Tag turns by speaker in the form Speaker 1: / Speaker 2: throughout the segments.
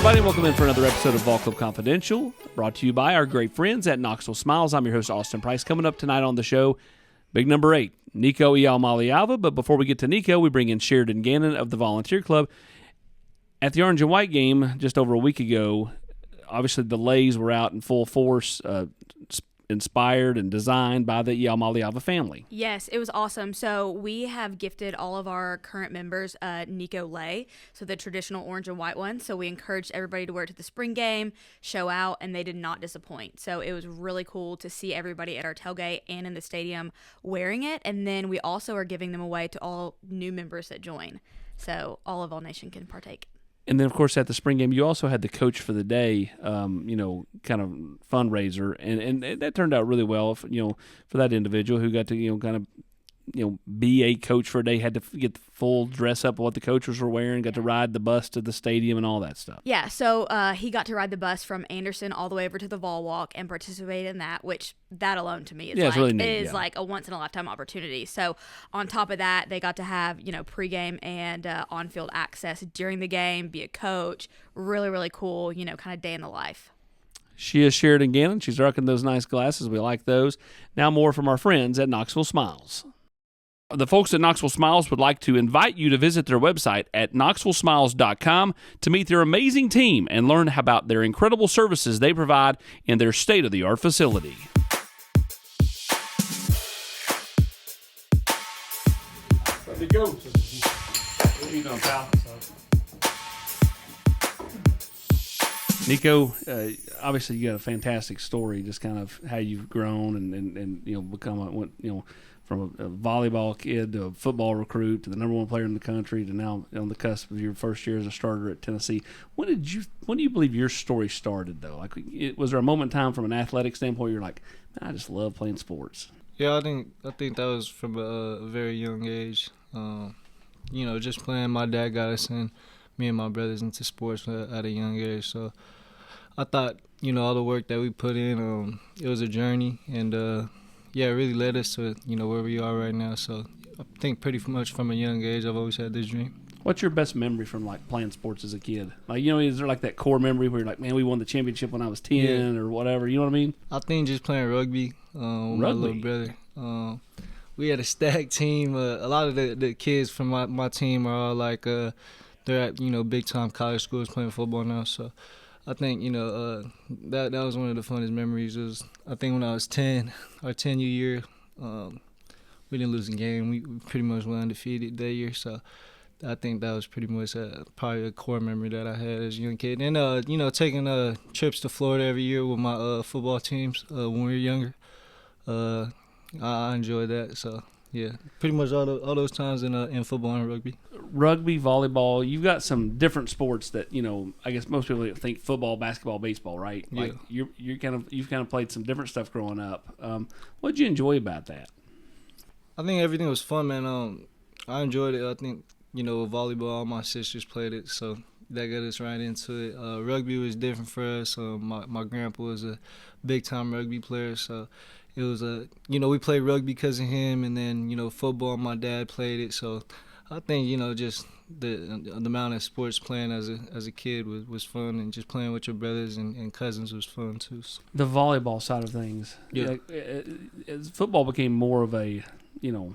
Speaker 1: everybody. Welcome in for another episode of Vol Club Confidential, brought to you by our great friends at Knoxville Smiles. I'm your host, Austin Price. Coming up tonight on the show, big number 8, Nico Iamaleava. But before we get to Nico, we bring in Sheridan Gannon of the Volunteer Club. At the Orange and White game just over a week ago, obviously the Lays were out in full force, inspired and designed by the Iamaleava family.
Speaker 2: Yes, it was awesome. So we have gifted all of our current members Nico Lei, so the traditional orange and white one. So we encouraged everybody to wear it to the spring game, show out, and they did not disappoint. So it was really cool to see everybody at our tailgate and in the stadium wearing it. And then we also are giving them away to all new members that join. So all of VolNation can partake.
Speaker 1: And then, of course, at the spring game, you also had the coach for the day, kind of fundraiser, and that turned out really well, for that individual who got to, be a coach for a day, had to get the full dress up of what the coaches were wearing, got to ride the bus to the stadium and all that stuff.
Speaker 2: Yeah, so he got to ride the bus from Anderson all the way over to the Vol Walk and participate in that, which that alone to me is
Speaker 1: really neat,
Speaker 2: like a once-in-a-lifetime opportunity. So on top of that, they got to have, pregame and on-field access during the game, be a coach. Really, really cool, kind of day in the life.
Speaker 1: She is Sheridan Gannon. She's rocking those nice glasses. We like those. Now more from our friends at Knoxville Smiles. The folks at Knoxville Smiles would like to invite you to visit their website at knoxvillesmiles.com to meet their amazing team and learn about their incredible services they provide in their state-of-the-art facility.
Speaker 3: There you go. What are you doing, pal?
Speaker 1: Nico, obviously you got a fantastic story, just kind of how you've grown and become from a volleyball kid to a football recruit to the number one player in the country to now on the cusp of your first year as a starter at Tennessee. When do you believe your story started, though? Was there a moment in time from an athletic standpoint you're like, man, I just love playing sports?
Speaker 4: Yeah, I think that was from a very young age. Just playing. My dad got us in, me and my brothers, into sports at a young age. So I thought, all the work that we put in, it was a journey, and it really led us to, where we are right now. So I think pretty much from a young age, I've always had this dream.
Speaker 1: What's your best memory from, playing sports as a kid? Is there, that core memory where you're like, man, we won the championship when I was 10 or whatever, you know what I mean?
Speaker 4: I think just playing rugby with my little brother. We had a stacked team. A lot of the kids from my team are all, they're at, big-time college schools playing football now. So I think, that was one of the funnest memories. I think when I was 10, our 10-year year, we didn't lose a game. We pretty much went undefeated that year. So I think that was pretty much probably a core memory that I had as a young kid. And, taking trips to Florida every year with my football teams when we were younger, I enjoyed that. So, yeah, pretty much all those times in football and rugby.
Speaker 1: Rugby, volleyball, you've got some different sports that, I guess most people think football, basketball, baseball, right?
Speaker 4: Yeah.
Speaker 1: You've kind of played some different stuff growing up. What did you enjoy about that?
Speaker 4: I think everything was fun, man. I enjoyed it. I think, volleyball, all my sisters played it, so that got us right into it. Rugby was different for us. My grandpa was a big-time rugby player, so it was we played rugby because of him, and then, football, my dad played it, so I think, just the amount of sports playing as a kid was fun, and just playing with your brothers and cousins was fun too. So.
Speaker 1: The volleyball side of things,
Speaker 4: yeah.
Speaker 1: As football became more of a,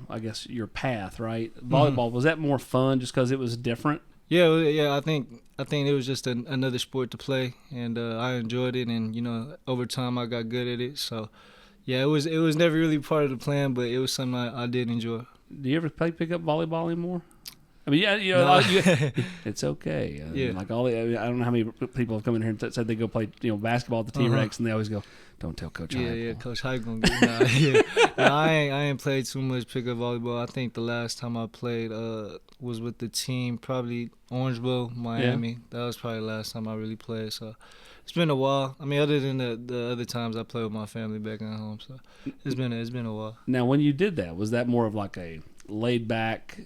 Speaker 1: I guess your path, right? Volleyball, was that more fun just because it was different?
Speaker 4: Yeah. I think it was just another sport to play, and I enjoyed it, and over time I got good at it. So, yeah, it was never really part of the plan, but it was something I did enjoy.
Speaker 1: Do you ever pick up volleyball anymore? I mean, yeah,
Speaker 4: No.
Speaker 1: it's okay.
Speaker 4: Yeah.
Speaker 1: I don't know how many people have come in here and said they go play, basketball at the T-Rex, and they always go, "Don't tell Coach Hyde."
Speaker 4: Yeah, Coach Hyde gonna get I ain't played too much pickup volleyball. I think the last time I played was with the team, probably Orangeville, Miami. Yeah. That was probably the last time I really played. So it's been a while. I mean, other than the other times I played with my family back at home. So it's been a while.
Speaker 1: Now, when you did that, was that more of like a laid back?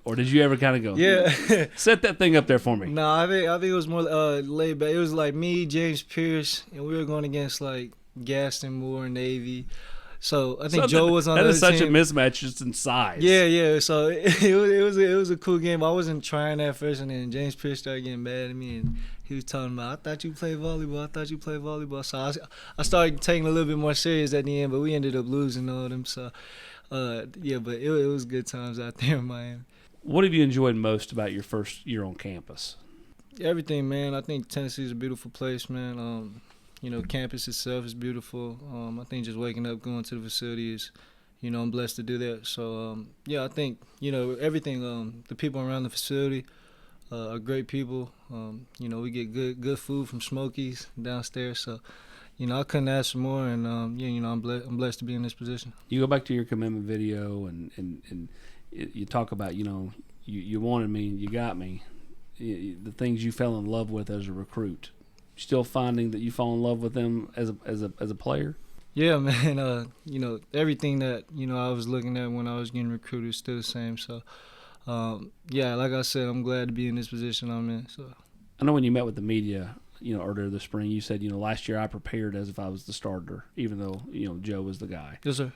Speaker 1: Or did you ever kind of go,
Speaker 4: yeah,
Speaker 1: set that thing up there for me?
Speaker 4: No, I think it was more laid back. It was like me, James Pierce, and we were going against like Gaston Moore, Navy. So I think Joe was on the other team.
Speaker 1: That is such a mismatch just in size.
Speaker 4: Yeah. So it was a cool game. I wasn't trying at first, and then James Pierce started getting mad at me, and he was talking about, I thought you played volleyball. I thought you played volleyball. So I started taking a little bit more serious at the end, but we ended up losing all of them. So, yeah, but it was good times out there in Miami.
Speaker 1: What have you enjoyed most about your first year on campus?
Speaker 4: Everything, man. I think Tennessee is a beautiful place, man. You know, campus itself is beautiful. I think just waking up, going to the facility is, you know, I'm blessed to do that. So, yeah, I think, you know, everything, the people around the facility are great people. You know, we get good food from Smokies downstairs. So, you know, I couldn't ask for more. And, yeah, you know, I'm blessed to be in this position.
Speaker 1: You go back to your commitment video and you talk about, you know, you wanted me, you got me. The things you fell in love with as a recruit. Still finding that you fall in love with them as a player?
Speaker 4: Yeah, man. You know, everything that, you know, I was looking at when I was getting recruited is still the same. So, yeah, like I said, I'm glad to be in this position I'm in. So,
Speaker 1: I know when you met with the media, you know, earlier this spring, you said, you know, last year I prepared as if I was the starter, even though, you know, Joe was the guy.
Speaker 4: yes, sir.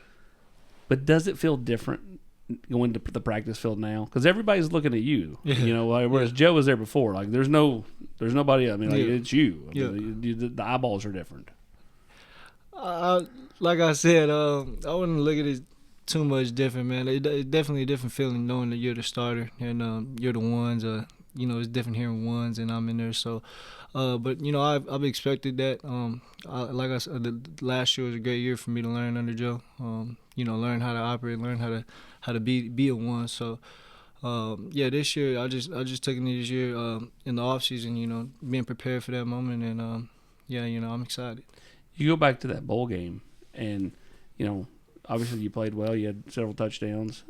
Speaker 1: But does it feel different going to the practice field now? Because everybody's looking at you,
Speaker 4: Yeah.
Speaker 1: you know, whereas Joe was there before. Like, there's nobody. I mean, like,
Speaker 4: Yeah.
Speaker 1: it's you. I
Speaker 4: Yeah.
Speaker 1: mean, the eyeballs are different.
Speaker 4: Like I said, I wouldn't look at it too much different, man. It's definitely a different feeling knowing that you're the starter and you're the ones. You know, it's different hearing ones and I'm in there. So, but you know, I've expected that. Like I said, the last year was a great year for me to learn under Joe. You know, learn how to operate, learn how to be a one. So, yeah, this year I just took it this year in the off season. You know, being prepared for that moment, and yeah, you know, I'm excited.
Speaker 1: You go back to that bowl game, and you know, obviously you played well. You had several touchdowns.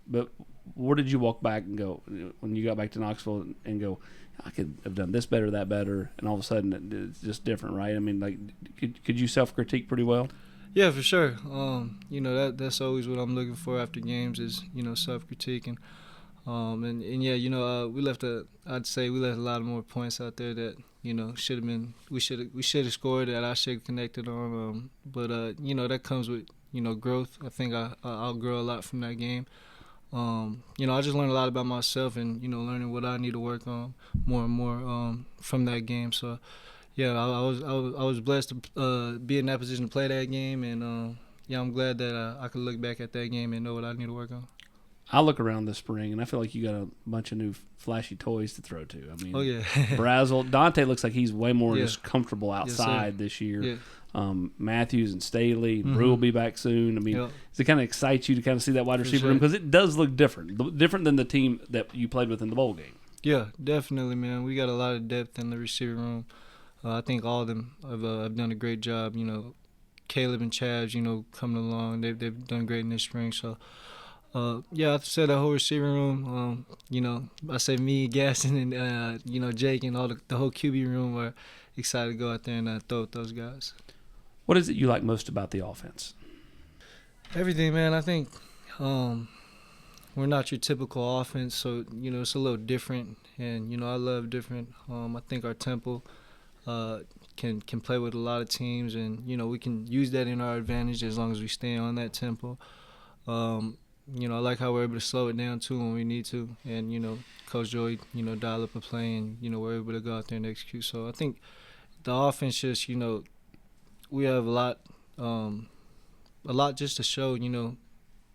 Speaker 1: But where did you walk back and go when you got back to Knoxville and go, I could have done this better, that better, and all of a sudden it's just different, right? I mean, like, could you self-critique pretty well?
Speaker 4: Yeah, for sure. You know, that's always what I'm looking for after games is, you know, self-critiquing. And yeah, you know, I'd say we left a lot of more points out there that, you know, we should have scored, that I should have connected on. But you know, that comes with, you know, growth. I think I'll grow a lot from that game. You know, I just learned a lot about myself and, you know, learning what I need to work on more and more from that game. So, yeah, I was blessed to be in that position to play that game, and yeah, I'm glad that I could look back at that game and know what I need to work on.
Speaker 1: I look around this spring, and I feel like you got a bunch of new flashy toys to throw to. I mean,
Speaker 4: Oh, yeah.
Speaker 1: Brazel, Dante looks like he's way more
Speaker 4: Yeah.
Speaker 1: just comfortable outside this year.
Speaker 4: Yeah.
Speaker 1: Matthews and Staley, Brew will be back soon. I mean,
Speaker 4: Yep.
Speaker 1: does it kind of excite you to kind of see that wide
Speaker 4: For
Speaker 1: receiver
Speaker 4: sure.
Speaker 1: room? Because it does look different than the team that you played with in the bowl game.
Speaker 4: Yeah, definitely, man. We got a lot of depth in the receiver room. I think all of them have done a great job. You know, Caleb and Chaz, you know, coming along, they've done great in this spring. So, yeah, I've said that whole receiver room. You know, I say me, Gaston, and you know, Jake, and all the whole QB room are excited to go out there and throw with those guys.
Speaker 1: What is it you like most about the offense?
Speaker 4: Everything, man. I think we're not your typical offense, so you know it's a little different, and you know I love different. I think our tempo can play with a lot of teams, and you know we can use that in our advantage as long as we stay on that tempo. You know I like how we're able to slow it down too when we need to, and you know Coach Joey, you know, dial up a play, and you know we're able to go out there and execute. So I think the offense just, you know, we have a lot just to show, you know,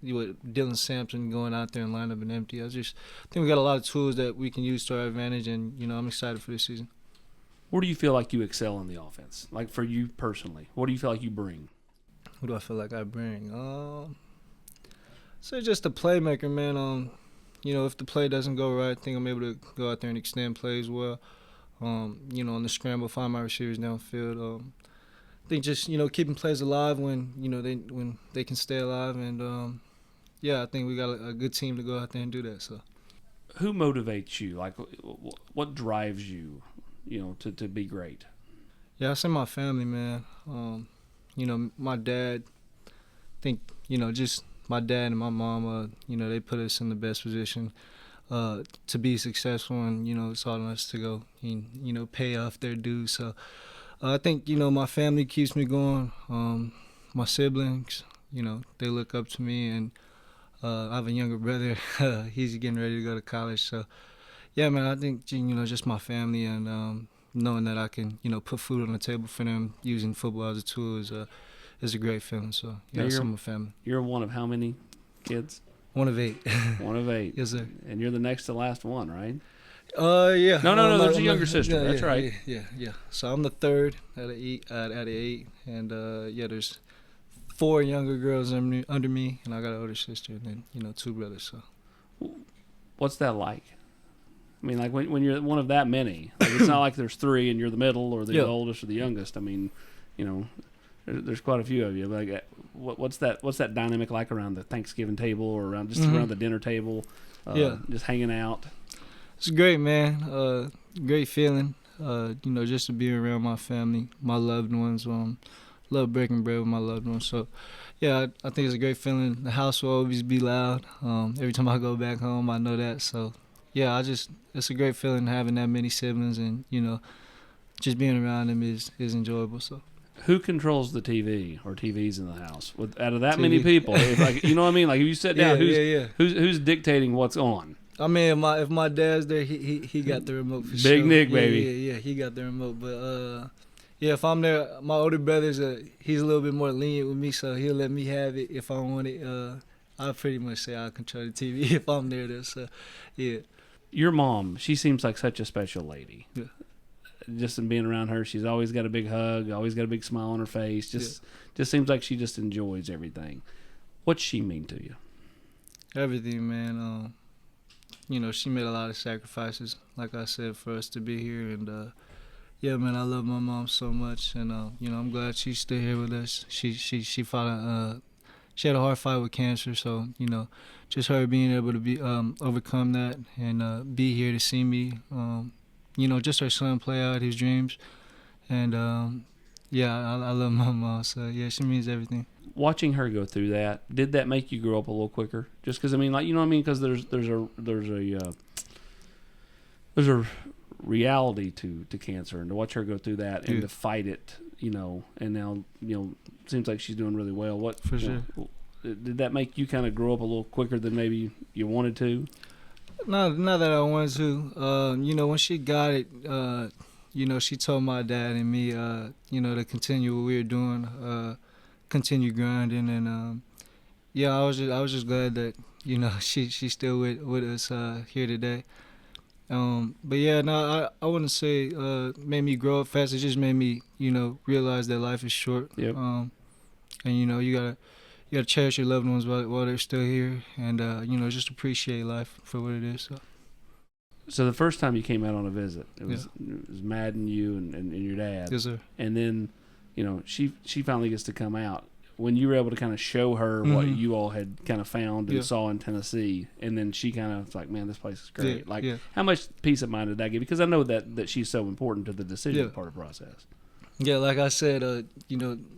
Speaker 4: with Dylan Sampson going out there and line up and empty. I think we got a lot of tools that we can use to our advantage, and, you know, I'm excited for this season.
Speaker 1: Where do you feel like you excel in the offense? Like for you personally, what do you feel like you bring?
Speaker 4: What do I feel like I bring? So just a playmaker, man. You know, if the play doesn't go right, I think I'm able to go out there and extend plays well. You know, on the scramble, find my receivers downfield. I think just, you know, keeping plays alive when they can stay alive, and yeah, I think we got a good team to go out there and do that. So,
Speaker 1: Who motivates you? Like, what drives you? You know, to be great.
Speaker 4: yeah, I say my family, man. You know, my dad. I think, you know, just my dad and my mom. You know, they put us in the best position to be successful, and you know, it's all on us to go and, you know, pay off their dues. So. I think, you know, my family keeps me going. My siblings, you know, they look up to me, and I have a younger brother. He's getting ready to go to college. So, yeah, man, I think, you know, just my family and, knowing that I can, put food on the table for them using football as a tool is a great feeling. So, yeah, it's my family.
Speaker 1: You're one of how many kids?
Speaker 4: One of 8.
Speaker 1: One of 8.
Speaker 4: Yes, sir.
Speaker 1: And you're the next to last one, right?
Speaker 4: Yeah.
Speaker 1: No, there's a younger sister. That's right.
Speaker 4: Yeah. So I'm the third out of 8, and there's 4 younger girls under me, and I got an older sister, and then 2 brothers. So,
Speaker 1: what's that like? I mean, like when you're one of that many, like it's not like there's 3 and you're the middle or the oldest or the youngest. I mean, there's quite a few of you. Like, what's that dynamic like around the Thanksgiving table or around the dinner table? Just hanging out.
Speaker 4: It's great, man. Great feeling. Just to be around my family, my loved ones. Love breaking bread with my loved ones. So, yeah, I think it's a great feeling. The house will always be loud. Every time I go back home, I know that. So, yeah, it's a great feeling having that many siblings, and just being around them is enjoyable. So.
Speaker 1: Who controls the TV or TVs in the house? Out of that many people, you know what I mean? Like if you sit down, who's dictating what's on?
Speaker 4: I mean, if my dad's there, he got the remote for sure.
Speaker 1: Big Nick, baby.
Speaker 4: Yeah, he got the remote. But if I'm there, my older brother's he's a little bit more lenient with me, so he'll let me have it if I want it. I pretty much say I'll control the TV if I'm there. So, yeah.
Speaker 1: Your mom, she seems like such a special lady.
Speaker 4: Yeah.
Speaker 1: Just in being around her, she's always got a big hug, always got a big smile on her face. Just seems like she just enjoys everything. What's she mean to you?
Speaker 4: Everything, man. She made a lot of sacrifices, like I said, for us to be here. And, yeah, man, I love my mom so much. And, I'm glad she's still here with us. She fought she had a hard fight with cancer. So, just her being able to be overcome that and be here to see me, just her son play out his dreams. And, I love my mom. So, yeah, she means everything.
Speaker 1: Watching her go through that, did that make you grow up a little quicker? Just because, I mean, like, you know what I mean? Because there's a reality to cancer, and to watch her go through that and to fight it, and now, seems like she's doing really well. What
Speaker 4: for sure?
Speaker 1: Did that make you kind of grow up a little quicker than maybe you wanted to?
Speaker 4: Not that I wanted to. When she got it, she told my dad and me, to continue what we were doing, continue grinding, and I was just glad that she's still with us here today. But yeah, no, I wouldn't say made me grow up fast. It just made me realize that life is short.
Speaker 1: Yep.
Speaker 4: And you gotta cherish your loved ones while they're still here, and just appreciate life for what it is.
Speaker 1: So the first time you came out on a visit, it was Madden, you and your dad.
Speaker 4: Yes, sir.
Speaker 1: And then, she finally gets to come out. When you were able to kind of show her what you all had kind of found and saw in Tennessee, and then she kind of was like, man, this place is great. How much peace of mind did that give? Because I know that she's so important to the decision part of the process. Yeah,
Speaker 4: like I said,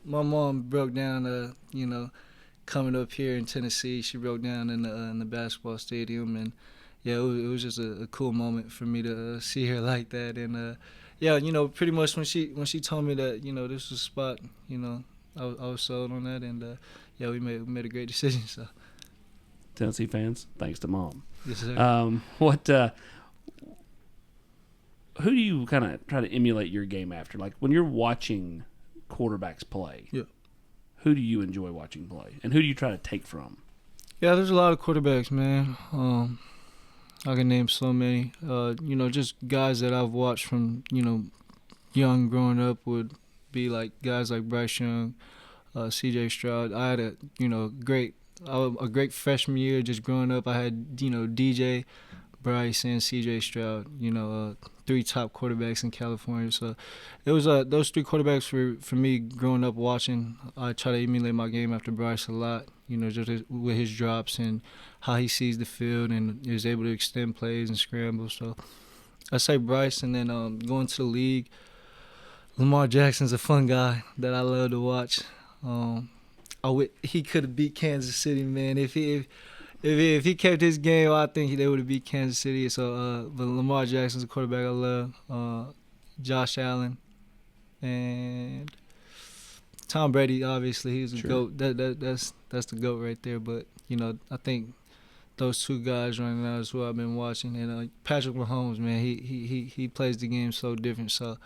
Speaker 4: my mom broke down, coming up here in Tennessee. She broke down in the basketball stadium, and it was just a cool moment for me to see her like that. And pretty much when she told me that this was a spot, I was sold on that, and we made a great decision. So,
Speaker 1: Tennessee fans, thanks to Mom.
Speaker 4: Yes, sir.
Speaker 1: Who do you kind of try to emulate your game after? Like when you're watching quarterbacks play, who do you enjoy watching play, and who do you try to take from?
Speaker 4: Yeah, there's a lot of quarterbacks, man. I can name so many. Just guys that I've watched from young growing up would be like guys like Bryce Young, C.J. Stroud. I had a great freshman year just growing up. I had DJ, Bryce, and C.J. Stroud. 3 top quarterbacks in California. So it was those 3 quarterbacks for me growing up watching. I try to emulate my game after Bryce a lot. Just with his drops and how he sees the field and is able to extend plays and scramble. So I say Bryce, and then going to the league. Lamar Jackson's a fun guy that I love to watch. He could have beat Kansas City, man. If he kept his game, I think they would have beat Kansas City. So, but Lamar Jackson's a quarterback I love. Josh Allen and Tom Brady. Obviously, he's a GOAT. That's the GOAT right there. But I think those two guys right now is who I've been watching. And Patrick Mahomes, man, he plays the game so different. So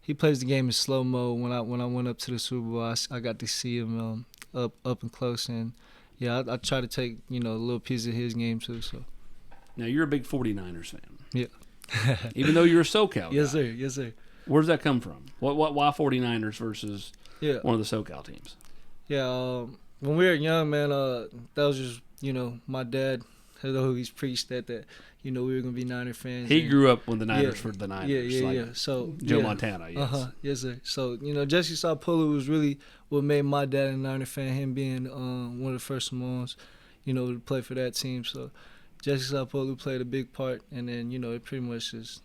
Speaker 4: he plays the game in slow mo. When I went up to the Super Bowl, I got to see him up and close. And yeah, I try to take a little piece of his game too. So
Speaker 1: Now you're a big 49ers fan.
Speaker 4: yeah.
Speaker 1: Even though you're a SoCal
Speaker 4: Yes,
Speaker 1: guy.
Speaker 4: sir. Yes, sir.
Speaker 1: Where does that come from? Why 49ers versus one of the SoCal teams?
Speaker 4: Yeah, when we were young, man, that was just, my dad had always preached that we were going to be Niner fans.
Speaker 1: He grew up when the Niners were the Niners.
Speaker 4: Yeah. So
Speaker 1: Joe Montana, yes.
Speaker 4: Yes, sir. So, Jesse Sapolo was really what made my dad a Niner fan, him being one of the first ones, to play for that team. So Jesse Sapolo played a big part, and then, it pretty much just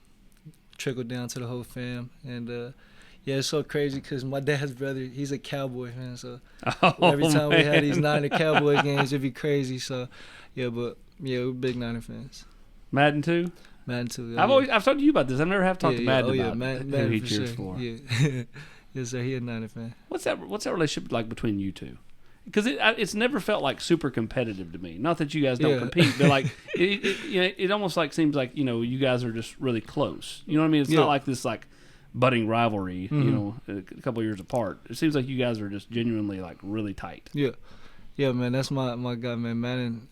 Speaker 4: trickled down to the whole fam. And, yeah, it's so crazy because my dad's brother, he's a Cowboy fan. So every time we had these Niner Cowboy games, it'd be crazy. So, we're big Niner fans.
Speaker 1: Madden too?
Speaker 4: Madden too.
Speaker 1: I've talked to you about this. I've never have talked to Madden about
Speaker 4: Madden
Speaker 1: who he
Speaker 4: for
Speaker 1: cheers
Speaker 4: sure.
Speaker 1: for.
Speaker 4: Yeah. Yes, sir. He a Niner fan.
Speaker 1: What's that relationship like between you two? Because it's never felt like super competitive to me. Not that you guys don't compete, but like it almost like seems like you guys are just really close. You know what I mean? It's not like this like budding rivalry. A couple of years apart. It seems like you guys are just genuinely like really tight.
Speaker 4: Yeah, man. That's my guy, man. Madden.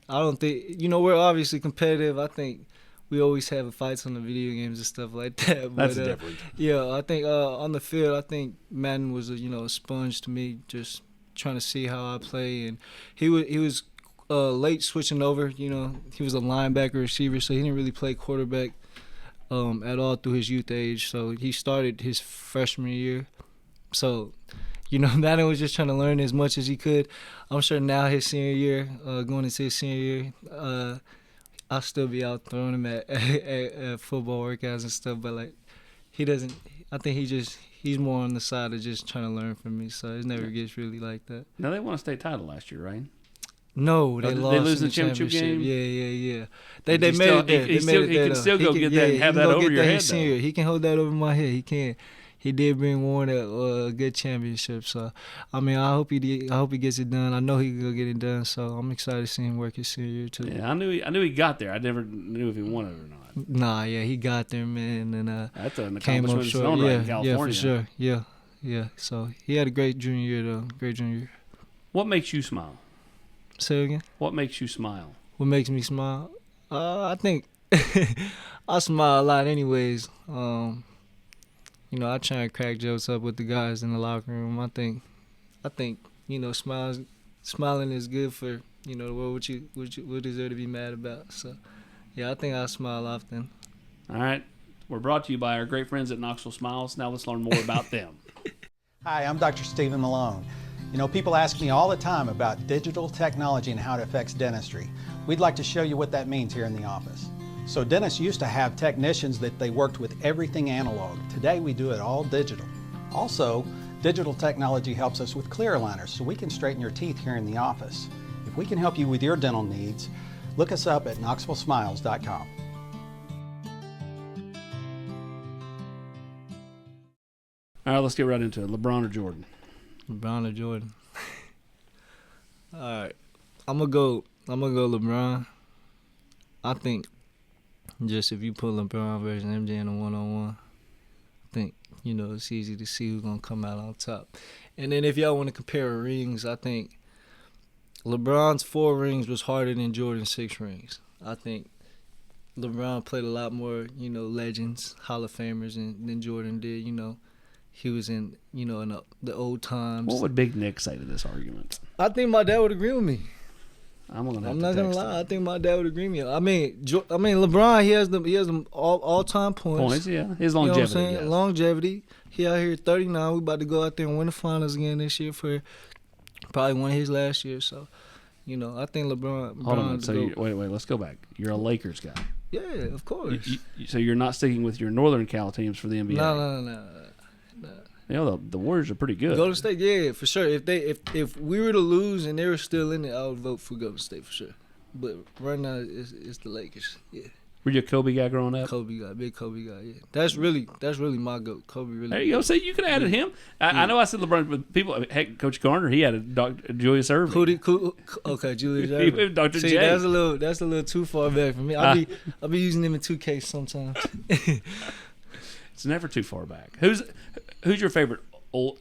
Speaker 4: I don't think we're obviously competitive. I think we always have fights on the video games and stuff like that. But,
Speaker 1: That's different.
Speaker 4: Yeah, I think on the field, I think Madden was a sponge to me, just trying to see how I play. And he was late switching over. He was a linebacker receiver, so he didn't really play quarterback at all through his youth age. So he started his freshman year. So Madden was just trying to learn as much as he could. I'm sure now his senior year, going into his senior year, I'll still be out throwing him at football workouts and stuff. But like, he doesn't. I think he's more on the side of just trying to learn from me. So it never gets really like that.
Speaker 1: Now they won a state title last year, right?
Speaker 4: No, they lost.
Speaker 1: They lose
Speaker 4: in
Speaker 1: the championship game.
Speaker 4: Yeah. They made it there.
Speaker 1: He can still go get that and have that over your head.
Speaker 4: He can hold that over my head. He can. He did bring Warren a good championship, so I hope he gets it done. I know he can go get it done, so I'm excited to see him work his senior year too.
Speaker 1: Yeah, I knew he got there. I never knew if he won it or not.
Speaker 4: Nah, yeah, he got there, man, and
Speaker 1: that's an
Speaker 4: came up
Speaker 1: accomplishment
Speaker 4: short.
Speaker 1: right in California.
Speaker 4: Yeah, for sure. Yeah. So he had a great junior year though. Great junior year.
Speaker 1: What makes you smile?
Speaker 4: Say it again.
Speaker 1: What makes you smile?
Speaker 4: What makes me smile? I think I smile a lot, anyways. I try and crack jokes up with the guys in the locker room. I think, smiling is good for the world. What is there to be mad about? So, yeah, I think I smile often.
Speaker 1: All right, we're brought to you by our great friends at Knoxville Smiles. Now let's learn more about them.
Speaker 5: Hi, I'm Dr. Stephen Malone. People ask me all the time about digital technology and how it affects dentistry. We'd like to show you what that means here in the office. So dentists used to have technicians that they worked with everything analog. Today we do it all digital. Also, digital technology helps us with clear aligners so we can straighten your teeth here in the office. If we can help you with your dental needs, look us up at knoxvillesmiles.com.
Speaker 1: All right, let's get right into it. LeBron or Jordan?
Speaker 4: LeBron or Jordan? All right, I'm gonna go LeBron. I think just if you put LeBron versus MJ in a one-on-one, I think it's easy to see who's gonna come out on top. And then if y'all want to compare rings, I think LeBron's 4 rings was harder than Jordan's 6 rings. I think LeBron played a lot more, legends, Hall of Famers than Jordan did. He was in the old times.
Speaker 1: What would Big Nick say to this argument?
Speaker 4: I think my dad would agree with me.
Speaker 1: I'm not
Speaker 4: gonna lie. I think my dad would agree with me. I mean, LeBron. He has the all-time points.
Speaker 1: Yeah, his longevity.
Speaker 4: You know what I'm saying? Longevity. He out here 39. We about to go out there and win the finals again this year for probably one of his last years. So, I think LeBron.
Speaker 1: Hold on. So wait. Let's go back. You're a Lakers guy.
Speaker 4: Yeah, of course.
Speaker 1: So you're not sticking with your Northern Cal teams for the NBA.
Speaker 4: No.
Speaker 1: The Warriors are pretty good.
Speaker 4: Golden State, yeah, for sure. If we were to lose and they were still in it, I would vote for Golden State for sure. But right now, it's the Lakers. Yeah.
Speaker 1: Were you a Kobe guy growing up?
Speaker 4: Kobe guy, big Kobe guy. Yeah, that's really my goat. Kobe really.
Speaker 1: There you go. See, you could have added him. I know I said LeBron, but people, heck, Coach Garner, he added Dr. Julius Erving.
Speaker 4: Okay, Julius
Speaker 1: He
Speaker 4: Erving.
Speaker 1: went Dr.
Speaker 4: See,
Speaker 1: J.
Speaker 4: that's a little too far back for me. I'll be using him in 2K sometimes.
Speaker 1: It's never too far back. Who's your favorite old?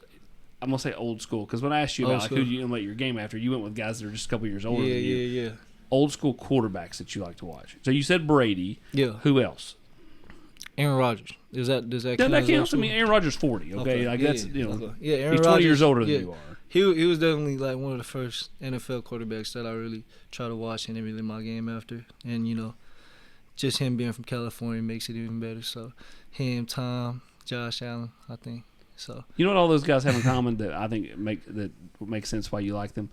Speaker 1: I'm gonna say old school because when I asked you about like, who you emulate your game after, you went with guys that are just a couple years older than you.
Speaker 4: Yeah.
Speaker 1: Old school quarterbacks that you like to watch. So you said Brady.
Speaker 4: Yeah.
Speaker 1: Who else?
Speaker 4: Aaron Rodgers. Does that
Speaker 1: Yeah,
Speaker 4: count?
Speaker 1: that counts. I mean, Aaron Rodgers 40. Okay, like that's you know.
Speaker 4: Okay. Yeah, Aaron
Speaker 1: he's 20
Speaker 4: Rodgers,
Speaker 1: years older than you are.
Speaker 4: He was definitely like one of the first NFL quarterbacks that I really try to watch and emulate my game after. And, you know, just him being from California makes it even better. So him, Tom, Josh Allen, I think. So
Speaker 1: You know what all those guys have in common that I think makes sense why you like them?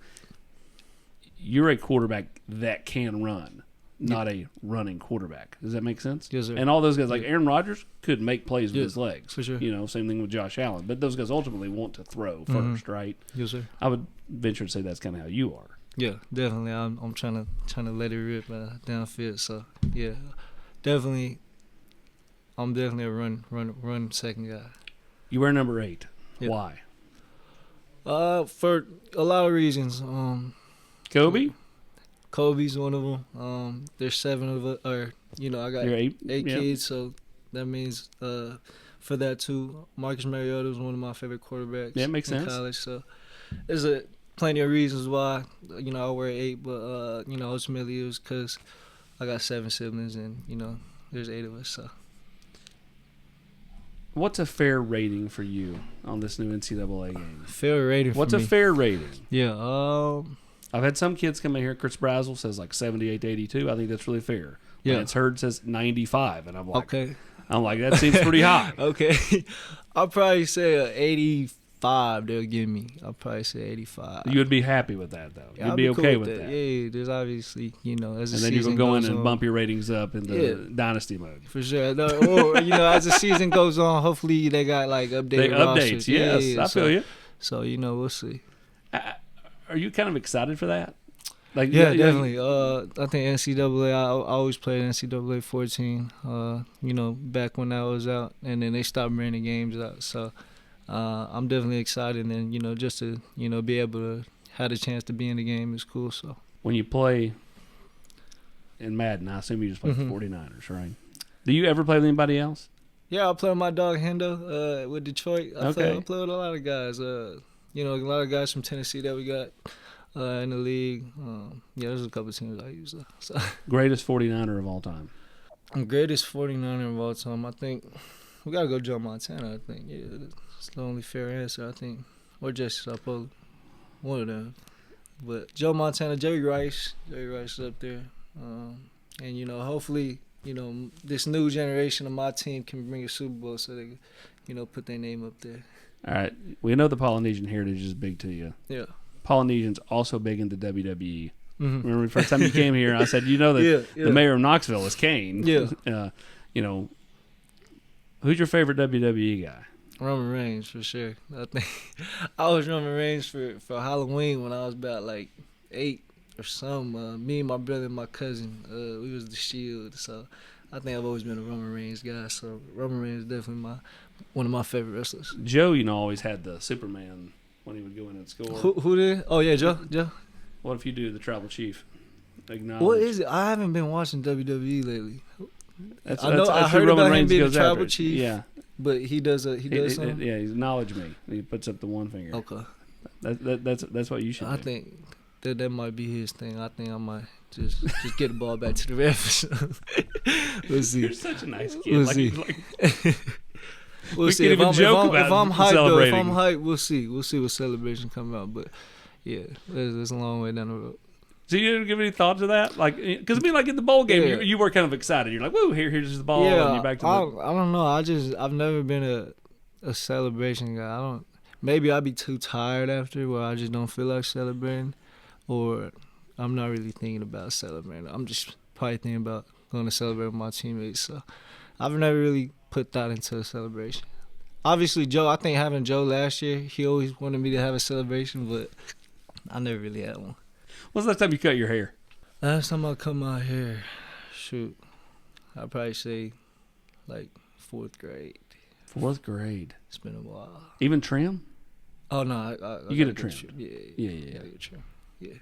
Speaker 1: You're a quarterback that can run, not a running quarterback. Does that make sense?
Speaker 4: Yes, sir.
Speaker 1: And all those guys, like Aaron Rodgers, could make plays with his legs.
Speaker 4: For sure.
Speaker 1: You know, same thing with Josh Allen. But those guys ultimately want to throw first, right?
Speaker 4: Yes, sir.
Speaker 1: I would venture to say that's kind of how you are.
Speaker 4: Yeah, definitely. I'm trying to let it rip downfield. So yeah, definitely. I'm definitely a run second guy.
Speaker 1: You wear number 8.
Speaker 4: Yeah.
Speaker 1: Why?
Speaker 4: For a lot of reasons.
Speaker 1: Kobe?
Speaker 4: Kobe's one of them. There's 7 of us, or you know, I got
Speaker 1: You're 8
Speaker 4: kids, so that means for that too. Marcus Mariota was one of my favorite quarterbacks.
Speaker 1: Yeah, it makes
Speaker 4: in
Speaker 1: sense.
Speaker 4: College, so there's plenty of reasons why you know I wear 8, but you know ultimately it was because I got 7 siblings, and you know there's 8 of us. So
Speaker 1: What's a fair rating for you on this new NCAA game?
Speaker 4: fair rating.
Speaker 1: What's
Speaker 4: for
Speaker 1: a
Speaker 4: me.
Speaker 1: fair rating?
Speaker 4: Yeah.
Speaker 1: I've had some kids come in here. Chris Brazel says like 78 to 82. I think that's really fair.
Speaker 4: Yeah.
Speaker 1: Lance Hurd says 95, and I'm like,
Speaker 4: Okay.
Speaker 1: that seems pretty high.
Speaker 4: Okay. I'll probably say a 85 they'll give me. I'll probably say 85.
Speaker 1: You would be happy with that, though.
Speaker 4: Yeah,
Speaker 1: You'd
Speaker 4: I'll
Speaker 1: be
Speaker 4: cool
Speaker 1: okay with that.
Speaker 4: Yeah, there's obviously, you know, as the
Speaker 1: And then you
Speaker 4: season
Speaker 1: can go in
Speaker 4: goes
Speaker 1: and
Speaker 4: on,
Speaker 1: bump your ratings up in the dynasty mode.
Speaker 4: For sure. No, or, you know, as the season goes on, hopefully they got like updated rosters.
Speaker 1: Updates, yes.
Speaker 4: Yeah,
Speaker 1: I feel you.
Speaker 4: So, you know, we'll see.
Speaker 1: Are you kind of excited for that? Like,
Speaker 4: Yeah, definitely. I think NCAA, I always played NCAA 14, you know, back when that was out, and then they stopped bringing the games out. So I'm definitely excited, and, you know, just to, you know, be able to have the chance to be in the game is cool. So
Speaker 1: when you play in Madden, I assume you just play for 49ers, right? Do you ever play with anybody else?
Speaker 4: Yeah, I play with my dog Hendo with Detroit. I play with a lot of guys. You know, a lot of guys from Tennessee that we got in the league. Yeah, there's a couple of teams I use. So.
Speaker 1: Greatest 49er of all time?
Speaker 4: Greatest 49er of all time, I think we got to go Joe Montana, I think. Yeah, that's the only fair answer, I think. Or Jesse Sapolo. One of them. But Joe Montana, Jerry Rice is up there. And, you know, hopefully, you know, this new generation of my team can bring a Super Bowl so they can, you know, put their name up there.
Speaker 1: All right. We know the Polynesian heritage is big to you.
Speaker 4: Yeah.
Speaker 1: Polynesians also big into WWE. Remember the first time you came here, I said, you know that the mayor of Knoxville is Kane.
Speaker 4: Yeah.
Speaker 1: You know, who's your favorite WWE guy?
Speaker 4: Roman Reigns, for sure. I think I was Roman Reigns for Halloween when I was about like 8 or something. Me and my brother and my cousin, we was the Shield. So I think I've always been a Roman Reigns guy. So Roman Reigns is definitely one of my favorite wrestlers.
Speaker 1: Joe, you know, always had the Superman when he would go in and score.
Speaker 4: Who did? Oh, yeah, Joe.
Speaker 1: What if you do the Tribal Chief? Acknowledge.
Speaker 4: What is it? I haven't been watching WWE lately.
Speaker 1: That's
Speaker 4: I
Speaker 1: who
Speaker 4: heard
Speaker 1: Roman
Speaker 4: about
Speaker 1: Reigns
Speaker 4: him being the
Speaker 1: goes after.
Speaker 4: Tribal Chief.
Speaker 1: Yeah.
Speaker 4: But he does something?
Speaker 1: Yeah, he's acknowledge me. He puts up the one finger.
Speaker 4: Okay.
Speaker 1: That's what you should do.
Speaker 4: I think that might be his thing. I think I might just get the ball back to the refs. We'll see.
Speaker 1: You're such a nice kid.
Speaker 4: We'll see. We'll
Speaker 1: We
Speaker 4: see.
Speaker 1: can't even joke about
Speaker 4: if I'm hyped,
Speaker 1: celebrating.
Speaker 4: if I'm hyped, we'll see. We'll see what celebration come out. But yeah, there's a long way down the road.
Speaker 1: So you didn't give any thought to that? Like, because I mean, like in the bowl game,
Speaker 4: Yeah.
Speaker 1: you were kind of excited. You're like, "Woo, here's the ball,"
Speaker 4: Yeah,
Speaker 1: and you're back to
Speaker 4: I don't know. I've never been a celebration guy. Maybe I'd be too tired after, where I just don't feel like celebrating, or I'm not really thinking about celebrating. I'm just probably thinking about going to celebrate with my teammates. So I've never really put that into a celebration. Obviously, Joe. I think having Joe last year, he always wanted me to have a celebration, but I never really had one.
Speaker 1: When's the last time you cut your hair?
Speaker 4: Last time I cut my hair, shoot, I'd probably say like 4th grade.
Speaker 1: 4th grade.
Speaker 4: It's been a while.
Speaker 1: Even trim?
Speaker 4: Oh no,
Speaker 1: You get a trim.
Speaker 4: Yeah.
Speaker 1: Yeah.
Speaker 4: Get a trim. Yeah.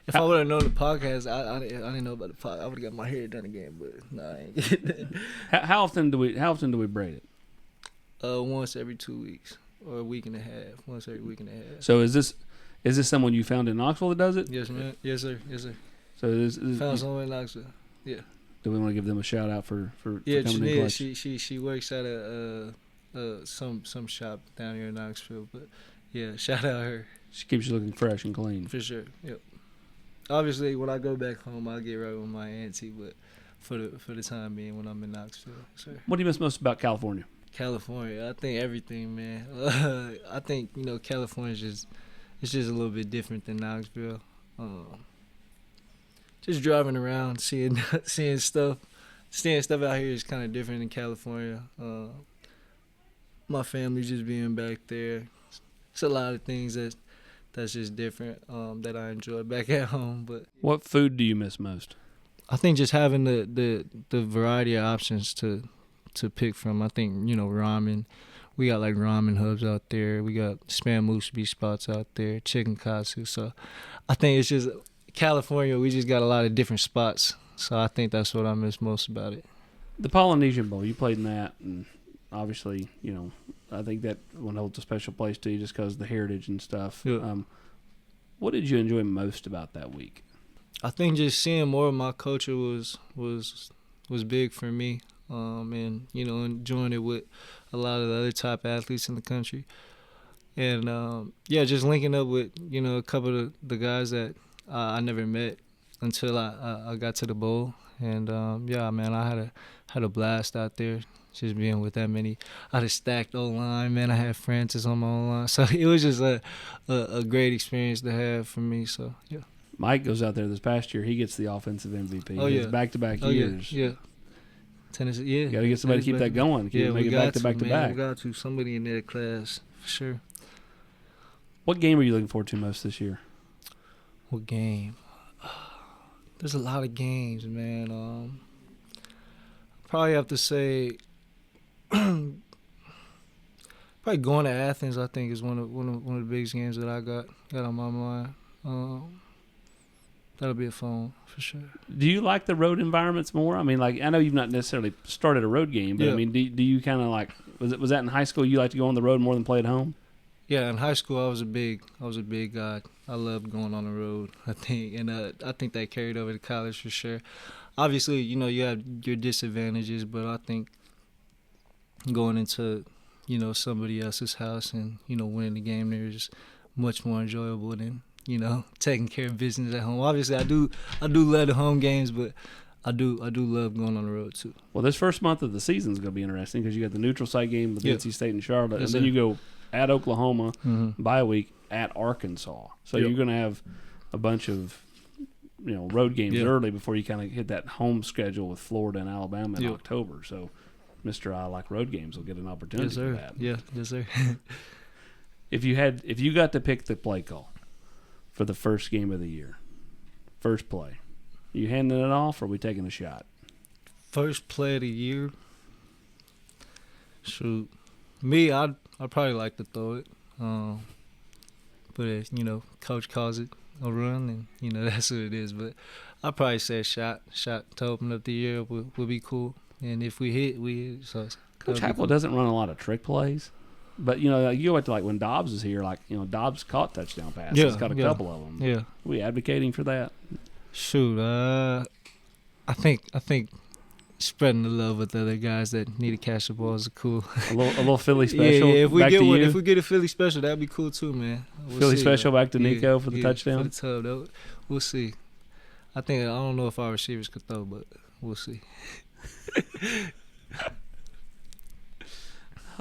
Speaker 4: If I would have known the podcast, I didn't know about the podcast. I would have got my hair done again, but no, I ain't getting it.
Speaker 1: How often do we braid it?
Speaker 4: Once every 2 weeks or a week and a half. Once every week and a half.
Speaker 1: So is this someone you found in Knoxville that does it?
Speaker 4: Yes, man. Yes, sir. Yes, sir.
Speaker 1: So
Speaker 4: Found someone in Knoxville. Yeah.
Speaker 1: Do we want to give them a shout out for
Speaker 4: Yeah,
Speaker 1: coming in clutch?
Speaker 4: she works at some shop down here in Knoxville, but yeah, shout out her
Speaker 1: She keeps you looking fresh and clean.
Speaker 4: for sure. Yep. Obviously, when I go back home, I'll get right with my auntie, but for the time being, when I'm in Knoxville, sir.
Speaker 1: What do you miss most about California?
Speaker 4: California, I think everything, man. I think California's it's just a little bit different than Knoxville. Just driving around, seeing stuff out here is kind of different in California. My family just being back there, it's a lot of things that's just different that I enjoy back at home. But
Speaker 1: What food do you miss most?
Speaker 4: I think just having the variety of options to pick from. I think ramen. We got like ramen hubs out there. We got spam musubi spots out there, chicken katsu. So I think it's just California. We just got a lot of different spots. So I think that's what I miss most about it.
Speaker 1: The Polynesian Bowl, you played in that, and obviously, I think that one holds a special place to you just because of the heritage and stuff.
Speaker 4: Yeah.
Speaker 1: What did you enjoy most about that week?
Speaker 4: I think just seeing more of my culture was big for me, and enjoying it with a lot of the other top athletes in the country, and just linking up with a couple of the guys that I never met until I got to the bowl, and man, I had a blast out there. Just being with that many, I had a stacked O-line, man. I had Francis on my O-line, so it was just a great experience to have for me. So yeah.
Speaker 1: Mike goes out there this past year. He gets the offensive MVP.
Speaker 4: Oh,
Speaker 1: He
Speaker 4: yeah.
Speaker 1: gets back-to-back years.
Speaker 4: Yeah. Tennessee, yeah.
Speaker 1: You got to get somebody to keep that going. Make it back-to-back.
Speaker 4: We got to. Somebody in that class, for sure.
Speaker 1: What game are you looking forward to most this year?
Speaker 4: What game? There's a lot of games, man. Probably have to say, probably going to Athens. I think is one of the biggest games that I got on my mind. That'll be a fun one, for sure.
Speaker 1: Do you like the road environments more? I mean, like, I know you've not necessarily started a road game, but
Speaker 4: Yeah.
Speaker 1: I mean, do you kind of like, was that in high school you like to go on the road more than play at home?
Speaker 4: Yeah, in high school I was a big guy. I loved going on the road, I think, and I think that carried over to college for sure. Obviously, you have your disadvantages, but I think going into somebody else's house and winning the game there is much more enjoyable than taking care of business at home. Obviously, I do love the home games, but I do love going on the road too.
Speaker 1: Well, this first month of the season is going to be interesting because you got the neutral site game with NC State and Charlotte,
Speaker 4: Yes,
Speaker 1: and then
Speaker 4: sir.
Speaker 1: you go at Oklahoma, bye week at Arkansas. So
Speaker 4: Yep.
Speaker 1: you're going to have a bunch of road games
Speaker 4: Yep.
Speaker 1: early before you kind of hit that home schedule with Florida and Alabama in
Speaker 4: Yep.
Speaker 1: October. So Mr. I like road games will get an opportunity
Speaker 4: Yes, sir.
Speaker 1: for that.
Speaker 4: Yeah, yes, sir.
Speaker 1: If you got to pick the play call for the first game of the year, first play, you handing it off or are we taking a shot?
Speaker 4: First play of the year. Shoot, me, I'd probably like to throw it, but if coach calls it a run, and that's what it is. But I'd probably say a shot to open up the year would be cool. And if we hit, we hit. So
Speaker 1: Coach Hackle doesn't run a lot of trick plays, but you go back to like when Dobbs is here, Dobbs caught touchdown passes.
Speaker 4: Yeah,
Speaker 1: He's got a
Speaker 4: yeah.
Speaker 1: couple of them.
Speaker 4: Yeah.
Speaker 1: Are we advocating for that?
Speaker 4: Shoot, I think spreading the love with the other guys that need to catch the balls is cool.
Speaker 1: A little Philly special.
Speaker 4: Yeah. If we
Speaker 1: back
Speaker 4: get
Speaker 1: to
Speaker 4: one,
Speaker 1: you?
Speaker 4: if we get a Philly special, that'd be cool too, man.
Speaker 1: Philly special back to Nico for the touchdown?
Speaker 4: For the tub, we'll see. I don't know if our receivers could throw, but we'll see.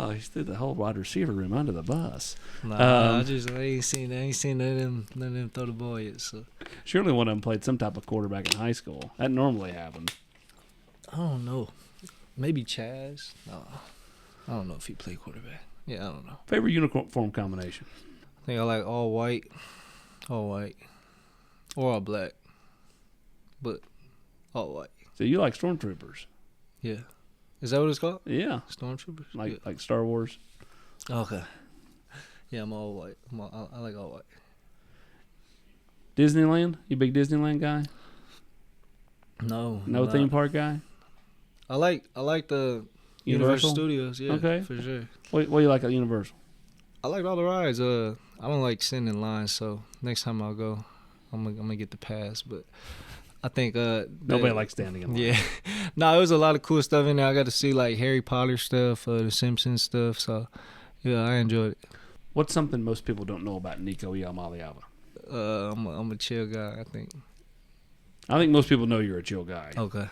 Speaker 1: Oh, he threw the whole wide receiver room under the bus.
Speaker 4: Nah, I ain't seen none of them throw the ball yet. So
Speaker 1: Surely one of them played some type of quarterback in high school. That normally happens.
Speaker 4: I don't know. Maybe Chaz. No, I don't know if he played quarterback. Yeah, I don't know.
Speaker 1: Favorite uniform combination?
Speaker 4: I think I like all white, or all black, but all white.
Speaker 1: So you like stormtroopers?
Speaker 4: Yeah. Is that what it's called?
Speaker 1: Yeah,
Speaker 4: Stormtroopers?
Speaker 1: like Star Wars.
Speaker 4: Okay. Yeah, I'm all white. I like all white.
Speaker 1: Disneyland? You big Disneyland guy?
Speaker 4: No.
Speaker 1: No
Speaker 4: I'm
Speaker 1: theme
Speaker 4: not.
Speaker 1: park guy?
Speaker 4: I like the
Speaker 1: Universal?
Speaker 4: Universal Studios. Yeah,
Speaker 1: Okay.
Speaker 4: for sure.
Speaker 1: What do you like at Universal?
Speaker 4: I like all the rides. I don't like sitting in line, so next time I'll go, I'm gonna get the pass. But I think
Speaker 1: Nobody likes standing in line.
Speaker 4: Yeah, no, it was a lot of cool stuff in there. I got to see like Harry Potter stuff, the Simpsons stuff. So yeah, I enjoyed it.
Speaker 1: What's something most people don't know about Nico Iamaleava?
Speaker 4: I'm a chill guy.
Speaker 1: I think most people know you're a chill guy.
Speaker 4: Okay.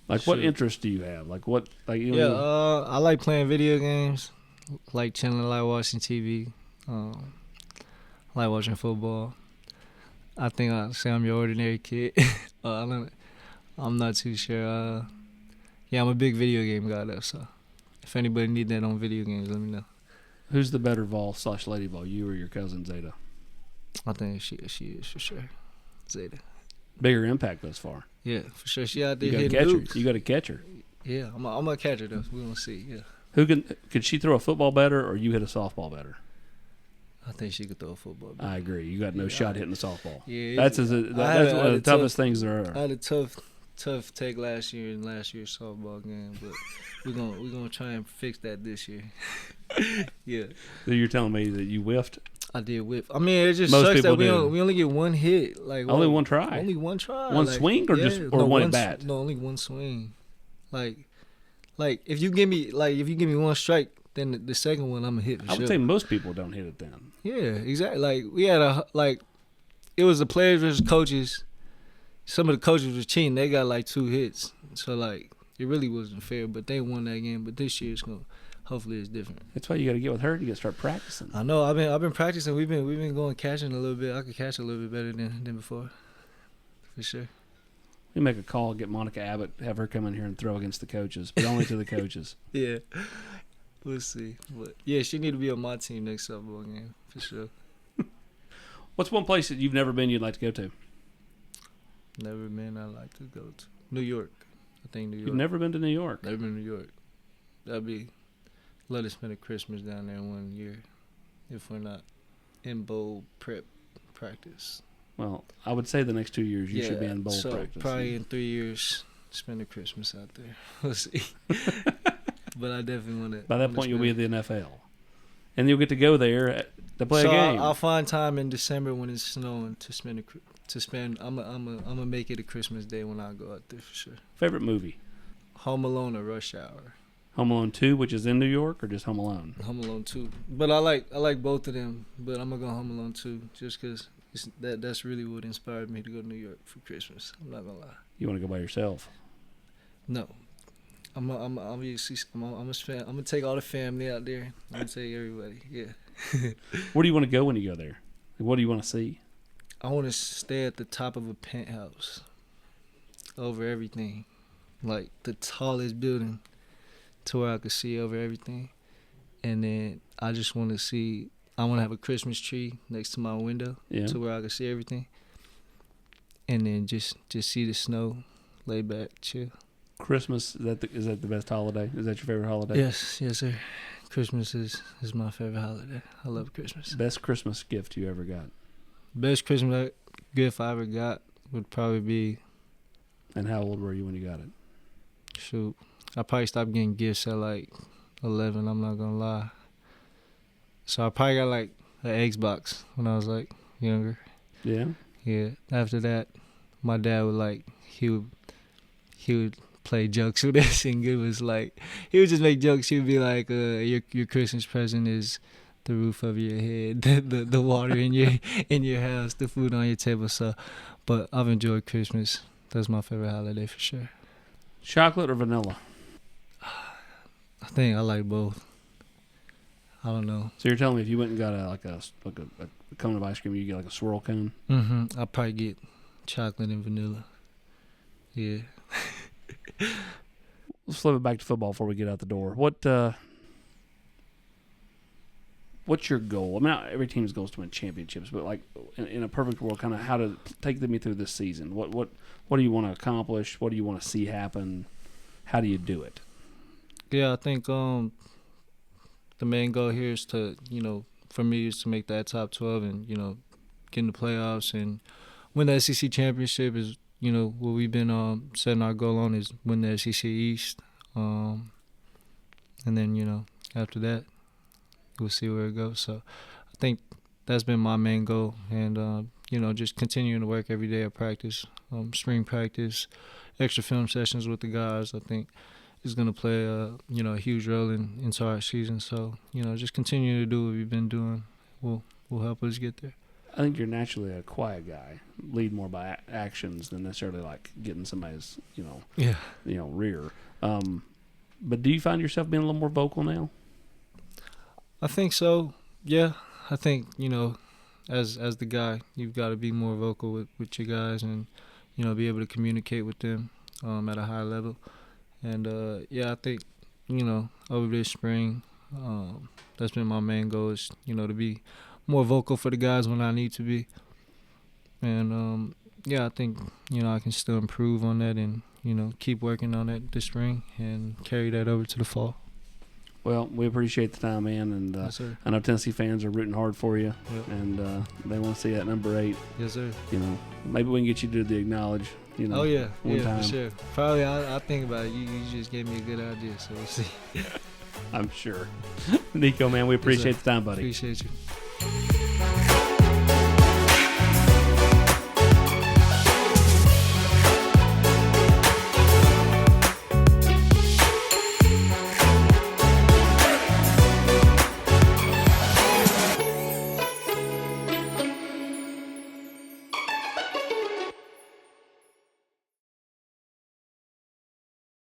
Speaker 1: Like, what interests do you have? Like, what? Like, you
Speaker 4: Yeah,
Speaker 1: know,
Speaker 4: I like playing video games. Like chilling, like watching TV. Like watching football. I think I say I'm your ordinary kid. I'm not too sure. Yeah, I'm a big video game guy though. So if anybody need that on video games, let me know.
Speaker 1: who's the better Vol/Lady Vol, you or your cousin Zeta?
Speaker 4: I think she is for sure. Zeta.
Speaker 1: Bigger impact thus far.
Speaker 4: Yeah, for sure. She out there
Speaker 1: You got to
Speaker 4: hitting
Speaker 1: catch her.
Speaker 4: nukes.
Speaker 1: You got to catch her.
Speaker 4: Yeah, I'm gonna catch her though. We're gonna see. Yeah,
Speaker 1: Could she throw a football better, or you hit a softball better?
Speaker 4: I think she could throw a football. Better.
Speaker 1: I agree. You got no shot hitting the softball.
Speaker 4: Yeah,
Speaker 1: that's
Speaker 4: I
Speaker 1: one
Speaker 4: had
Speaker 1: of
Speaker 4: a
Speaker 1: the toughest things there
Speaker 4: I
Speaker 1: are.
Speaker 4: had a tough take last year in last year's softball game, but we're gonna try and fix that this year. Yeah,
Speaker 1: So you're telling me that you whiffed?
Speaker 4: I did whip. I mean, it just
Speaker 1: Most
Speaker 4: sucks that
Speaker 1: people do.
Speaker 4: we only get one hit. Like
Speaker 1: Only one try?
Speaker 4: Only one try.
Speaker 1: One swing or one at bat?
Speaker 4: No, only one swing. Like if you give me one strike, then the second one I'm gonna hit for
Speaker 1: I
Speaker 4: sure.
Speaker 1: would say most people don't hit it then.
Speaker 4: Yeah, exactly. Like we had it was the players versus coaches. Some of the coaches was cheating. They got like 2 hits, so like it really wasn't fair. But they won that game. But this year hopefully it's different.
Speaker 1: That's why you got to get with her. You got to start practicing.
Speaker 4: I know. I've been practicing. We've been going catching a little bit. I could catch a little bit better than before, for sure.
Speaker 1: We make a call, get Monica Abbott, have her come in here and throw against the coaches, but only to the coaches.
Speaker 4: Yeah, we'll see. But yeah, she need to be on my team next softball game for sure.
Speaker 1: What's one place that you've never been you'd like to go to?
Speaker 4: Never been. I'd like to go to New York. I think New York.
Speaker 1: You've never been to New York.
Speaker 4: Never been to New York. That'd be. Let us spend a Christmas down there one year, if we're not in bowl prep practice.
Speaker 1: Well, I would say the next 2 years you should be in bowl
Speaker 4: so
Speaker 1: practice.
Speaker 4: Probably in 3 years, spend a Christmas out there. We'll see. But I definitely want to.
Speaker 1: By that point, you'll be in the NFL, and you'll get to go there to play a
Speaker 4: So
Speaker 1: game.
Speaker 4: I'll find time in December when it's snowing to spend. I'm gonna make it a Christmas day when I go out there for sure.
Speaker 1: Favorite movie?
Speaker 4: Home Alone or Rush Hour.
Speaker 1: Home Alone 2, which is in New York, or just Home Alone?
Speaker 4: Home Alone 2. But I like both of them. But I'm gonna go Home Alone 2 just because that's really what inspired me to go to New York for Christmas. I'm not gonna lie.
Speaker 1: You want to go by yourself?
Speaker 4: No. I'm gonna take all the family out there. I'm gonna take everybody. Yeah.
Speaker 1: Where do you want to go when you go there? What do you want to see?
Speaker 4: I want to stay at the top of a penthouse over everything, like the tallest building, to where I could see over everything. And then I just want to see. I want to have a Christmas tree next to my window, to where I can see everything. And then just see the snow, lay back, chill.
Speaker 1: Christmas, is that the best holiday? Is that your favorite holiday?
Speaker 4: Yes, sir. Christmas is my favorite holiday. I love Christmas.
Speaker 1: Best Christmas gift you ever got?
Speaker 4: Best Christmas gift I ever got would probably be.
Speaker 1: And how old were you when you got it?
Speaker 4: Shoot, I probably stopped getting gifts at like 11. I'm not gonna lie. So I probably got like an Xbox when I was like younger.
Speaker 1: Yeah.
Speaker 4: Yeah. After that, my dad would he would play jokes with us and give us he would just make jokes. He would be like, your Christmas present is the roof over your head, the water in your house, the food on your table. So, but I've enjoyed Christmas. That's my favorite holiday for sure.
Speaker 1: Chocolate or vanilla?
Speaker 4: I think I like both. I don't know.
Speaker 1: So you're telling me if you went and got a cone of ice cream, you get like a swirl cone?
Speaker 4: Mm-hmm. I'll probably get chocolate and vanilla. Yeah.
Speaker 1: Let's flip it back to football before we get out the door. what's your goal? I mean, every team's goal is to win championships, but like in a perfect world, kind of how to take me through this season. What do you want to accomplish? What do you want to see happen? How do you do it?
Speaker 4: Yeah, I think the main goal here is to, for me, is to make that top 12 and, get in the playoffs and win the SEC championship is, what we've been setting our goal on is win the SEC East. And then, after that, we'll see where it goes. So I think that's been my main goal. And, just continuing to work every day at practice, spring practice, extra film sessions with the guys, I think is going to play a huge role into our season. So, just continuing to do what we've been doing will help us get there.
Speaker 1: I think you're naturally a quiet guy, lead more by actions than necessarily like getting somebody's, rear. But do you find yourself being a little more vocal now?
Speaker 4: I think so. Yeah, I think as the guy, you've got to be more vocal with your guys and be able to communicate with them at a high level. And I think over this spring, that's been my main goal is to be more vocal for the guys when I need to be. And I think I can still improve on that and keep working on that this spring and carry that over to the fall.
Speaker 1: Well, we appreciate the time, man, and
Speaker 4: yes, sir.
Speaker 1: I know Tennessee fans are rooting hard for you,
Speaker 4: Yep.
Speaker 1: and they want to see that number 8.
Speaker 4: Yes, sir.
Speaker 1: Maybe we can get you to do the acknowledge.
Speaker 4: Oh yeah,
Speaker 1: one time.
Speaker 4: for sure. Probably, I think about it. You just gave me a good idea, so we'll see.
Speaker 1: I'm sure. Nico, man, we appreciate the time, buddy.
Speaker 4: Appreciate you.